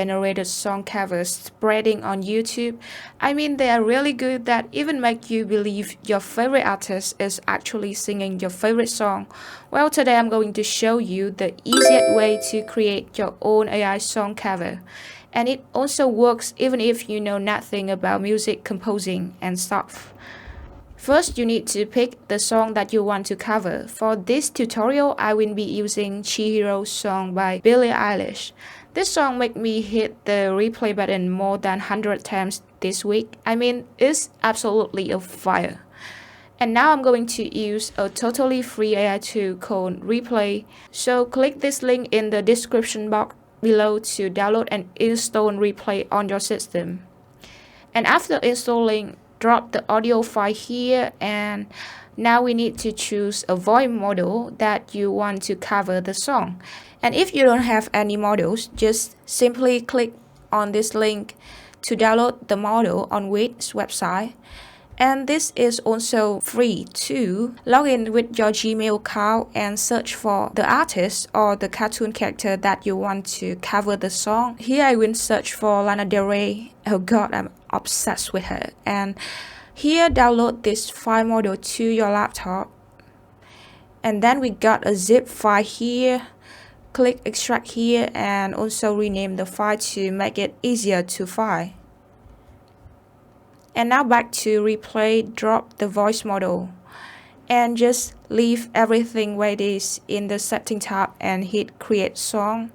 generated song covers spreading on YouTube. I mean, they are really good that even make you believe your favorite artist is actually singing your favorite song. Well, today I'm going to show you the easiest way to create your own AI song cover. And it also works even if you know nothing about music composing and stuff. First, you need to pick the song that you want to cover. For this tutorial, I will be using CHIHIRO song by Billie Eilish. This song made me hit the replay button more than 100 times this week. I mean, it's absolutely a fire. And now I'm going to use a totally free AI tool called Replay. So click this link in the description box below to download and install Replay on your system. And after installing, drop the audio file here, and now we need to choose a voice model that you want to cover the song. And if you don't have any models, just simply click on this link to download the model on Wix website. And this is also free too. Log in with your Gmail account and search for the artist or the cartoon character that you want to cover the song. Here I will search for Lana Del Rey. Oh god, I'm obsessed with her. And here download this file model to your laptop. And then we got a zip file here. Click extract here and also rename the file to make it easier to find. And now back to Replay, drop the voice model and just leave everything where it is in the setting tab and hit create song.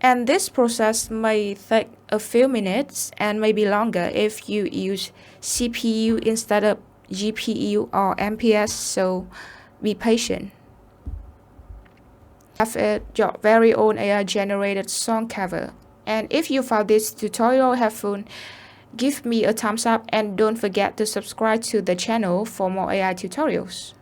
And this process may take a few minutes and maybe longer if you use CPU instead of GPU or MPS, so be patient. Have your very own AI generated song cover. And if you found this tutorial helpful, give me a thumbs up and don't forget to subscribe to the channel for more AI tutorials.